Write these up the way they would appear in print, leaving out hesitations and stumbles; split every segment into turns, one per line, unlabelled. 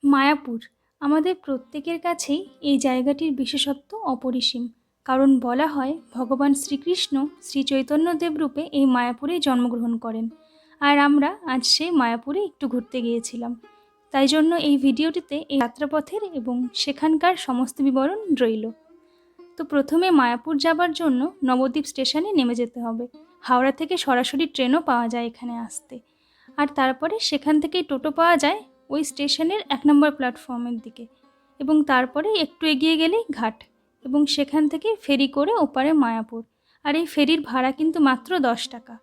মায়াপুর আমাদের প্রত্যেকের কাছেই এই জায়গাটির বিশেষত্ব অপরিসীম। কারণ বলা হয় ভগবান শ্রীকৃষ্ণ শ্রী চৈতন্যদেব রূপে এই মায়াপুরেই জন্মগ্রহণ করেন। আর আমরা আজ সেই মায়াপুরে একটু ঘুরতে গিয়েছিলাম। তাই জন্য এই ভিডিওটিতে এই যাত্রাপথের এবং সেখানকার সমস্ত বিবরণ রইল। তো প্রথমে মায়াপুর যাবার জন্য নবদ্বীপ স্টেশনে নেমে যেতে হবে। হাওড়া থেকে সরাসরি ট্রেনও পাওয়া যায় এখানে আসতে। আর তারপরে সেখান থেকেই টোটো পাওয়া যায় ওই স্টেশনের 1 নম্বর প্ল্যাটফর্মের দিকে। এবং তারপরে একটু এগিয়ে গেলেই ঘাট, এবং সেখান থেকে ফেরি করে ওপারে মায়াপুর। আর এই ফেরির ভাড়া কিন্তু মাত্র 10 টাকা।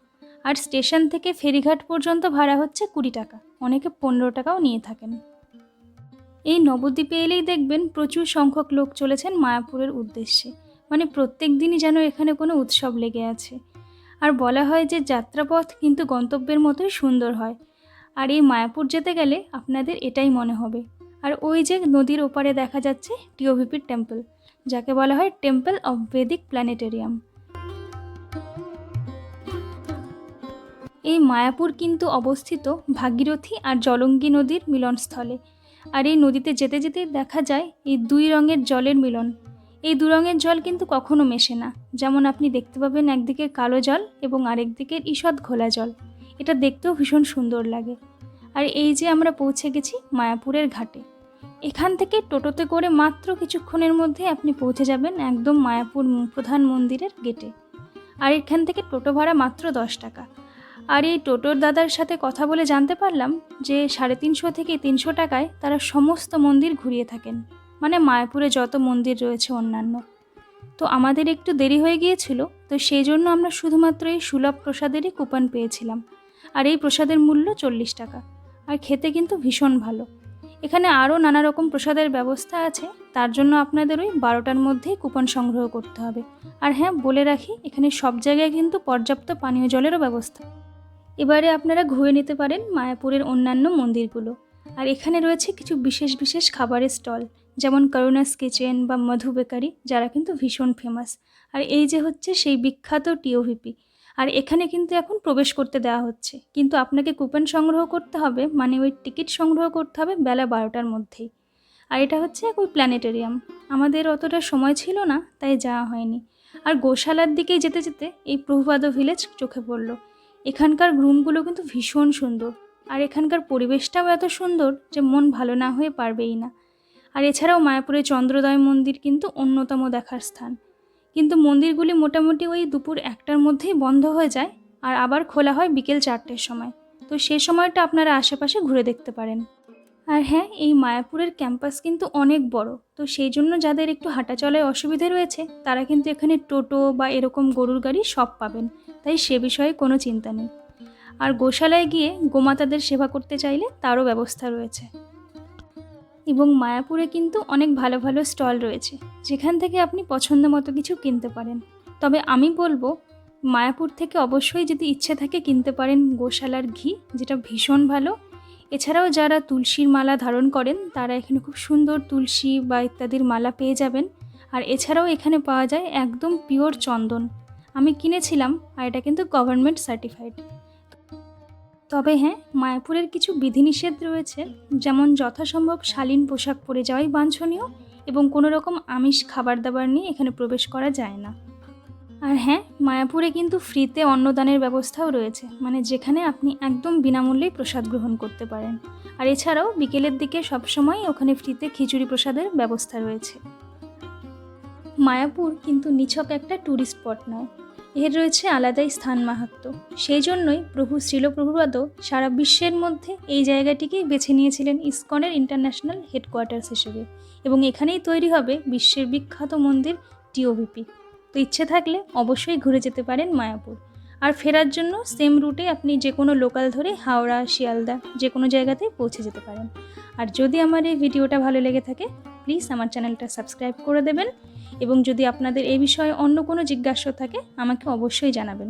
আর স্টেশন থেকে ফেরিঘাট পর্যন্ত ভাড়া হচ্ছে 20 টাকা, অনেকে 15 টাকাও নিয়ে থাকেন। এই নবদ্বীপে এলেই দেখবেন প্রচুর সংখ্যক লোক চলেছেন মায়াপুরের উদ্দেশ্যে। মানে প্রত্যেক দিনই যেন এখানে কোনো উৎসব লেগে আছে। আর বলা হয় যে যাত্রাপথ কিন্তু গন্তব্যের মতোই সুন্দর হয়। আর এই মায়াপুর যেতে গেলে আপনাদের এটাই মনে হবে। আর ওই যে নদীর ওপারে দেখা যাচ্ছে টিওভিপির টেম্পল, যাকে বলা হয় টেম্পল অফ বেদিক প্ল্যানেটেরিয়াম। এই মায়াপুর কিন্তু অবস্থিত ভাগীরথী আর জলঙ্গি নদীর মিলনস্থলে। আর এই নদীতে যেতে যেতে দেখা যায় এই দুই রঙের জলের মিলন। এই দু রঙের জল কিন্তু কখনো মেশে না। যেমন আপনি দেখতে পাবেন একদিকে কালো জল এবং আরেকদিকের ঈষৎ ঘোলা জল। এটা দেখতেও ভীষণ সুন্দর লাগে। আর এই যে আমরা পৌঁছে গেছি মায়াপুরের ঘাটে। এখান থেকে টোটোতে করে মাত্র কিছুক্ষণের মধ্যে আপনি পৌঁছে যাবেন একদম মায়াপুর প্রধান মন্দিরের গেটে। আর এখান থেকে টোটো ভাড়া মাত্র 10 টাকা। আর এই টোটোর দাদার সাথে কথা বলে জানতে পারলাম যে 350 থেকে 300 টাকায় তারা সমস্ত মন্দির ঘুরিয়ে থাকেন। মানে মায়াপুরে যত মন্দির রয়েছে অন্যান্য। তো আমাদের একটু দেরি হয়ে গিয়েছিল, তো সেই জন্য আমরা শুধুমাত্র এই সুলভ প্রসাদেরই কুপন পেয়েছিলাম। আর এই প্রসাদের মূল্য 40 টাকা। আর খেতে কিন্তু ভীষণ ভালো। এখানে আরও নানা রকম প্রসাদের ব্যবস্থা আছে, তার জন্য আপনাদের ওই 12টার মধ্যেই কুপন সংগ্রহ করতে হবে। আর হ্যাঁ, বলে রাখি এখানে সব জায়গায় কিন্তু পর্যাপ্ত পানীয় জলেরও ব্যবস্থা। এবারে আপনারা ঘুরে নিতে পারেন মায়াপুরের অন্যান্য মন্দিরগুলো। আর এখানে রয়েছে কিছু বিশেষ বিশেষ খাবারের স্টল, যেমন করুণাস কিচেন বা মধু বেকারি, যারা কিন্তু ভীষণ ফেমাস। আর এই যে হচ্ছে সেই বিখ্যাত টিওভিপি। আর এখানে কিন্তু এখন প্রবেশ করতে দেওয়া হচ্ছে, কিন্তু আপনাকে কুপন সংগ্রহ করতে হবে, মানে ওই টিকিট সংগ্রহ করতে হবে বেলা 12টার মধ্যেই। আর এটা হচ্ছে ওই প্ল্যানেটেরিয়াম। আমাদের অতটা সময় ছিল না, তাই যাওয়া হয়নি। আর গোশালার দিকেই যেতে যেতে এই প্রভুপাদ ভিলেজ চোখে পড়লো। এখানকার রুমগুলো কিন্তু ভীষণ সুন্দর। আর এখানকার পরিবেশটাও এত সুন্দর যে মন ভালো না হয়ে পারবেই না। আর এছাড়াও মায়াপুরে চন্দ্রোদয় মন্দির কিন্তু অন্যতম দেখার স্থান। কিন্তু মন্দিরগুলি মোটামুটি ওই দুপুর 1টার মধ্যেই বন্ধ হয়ে যায়, আর আবার খোলা হয় বিকেল 4টের সময়। তো সেই সময়টা আপনারা আশেপাশে ঘুরে দেখতে পারেন। আর হ্যাঁ, এই মায়াপুরের ক্যাম্পাস কিন্তু অনেক বড়। তো সেই জন্য যাদের একটু হাঁটা চলায় অসুবিধে রয়েছে, তারা কিন্তু এখানে টোটো বা এরকম গরুর গাড়ি সব পাবেন। তাই সে বিষয়ে কোনো চিন্তা নেই। আর গোশালায় গিয়ে গোমাতাদের সেবা করতে চাইলে তারও ব্যবস্থা রয়েছে। এবং মায়াপুরে কিন্তু অনেক ভালো ভালো স্টল রয়েছে, যেখান থেকে আপনি পছন্দ মতো কিছু কিনতে পারেন। তবে আমি বলবো মায়াপুর থেকে অবশ্যই যদি ইচ্ছে থাকে কিনতে পারেন গোশালার ঘি, যেটা ভীষণ ভালো। এছাড়াও যারা তুলসীর মালা ধারণ করেন, তারা এখানে খুব সুন্দর তুলসী বা ইত্যাদির মালা পেয়ে যাবেন। আর এছাড়াও এখানে পাওয়া যায় একদম পিওর চন্দন। আমি কিনেছিলাম, আর এটা কিন্তু গভর্নমেন্ট সার্টিফাইড। তবে হ্যাঁ, মায়াপুরের কিছু বিধিনিষেধ রয়েছে, যেমন যথাসম্ভব শালীন পোশাক পরে যাওয়াই বাঞ্ছনীয়, এবং কোনো রকম আমিষ খাবার দাবার নিয়ে এখানে প্রবেশ করা যায় না। আর হ্যাঁ, মায়াপুরে কিন্তু ফ্রিতে অন্নদানের ব্যবস্থাও রয়েছে, মানে যেখানে আপনি একদম বিনামূল্যেই প্রসাদ গ্রহণ করতে পারেন। আর এছাড়াও বিকেলের দিকে সবসময় ওখানে ফ্রিতে খিচুড়ি প্রসাদের ব্যবস্থা রয়েছে। মায়াপুর কিন্তু নিছক একটা ট্যুরিস্ট স্পট নয়, এর রয়েছে আলাদাই স্থান মাহাত্ম্য। সেই জন্যই প্রভু শ্রীলপ্রভুপাদ সারা বিশ্বের মধ্যে এই জায়গাটিকেই বেছে নিয়েছিলেন ইসকনের ইন্টারন্যাশনাল হেডকোয়ার্টার্স হিসেবে, এবং এখানেই তৈরি হবে বিশ্বের বিখ্যাত মন্দির টিওভিপি। তো ইচ্ছে থাকলে অবশ্যই ঘুরে যেতে পারেন মায়াপুর। আর ফেরার জন্য সেম রুটে আপনি যে কোনো লোকাল ধরে হাওড়া, শিয়ালদা যে কোনো জায়গাতেই পৌঁছে যেতে পারেন। আর যদি আমার এই ভিডিওটা ভালো লেগে থাকে, প্লিজ আমার চ্যানেলটা সাবস্ক্রাইব করে দেবেন। এবং যদি আপনাদের এই বিষয়ে অন্য কোনো জিজ্ঞাসা থাকে, আমাকে অবশ্যই জানাবেন।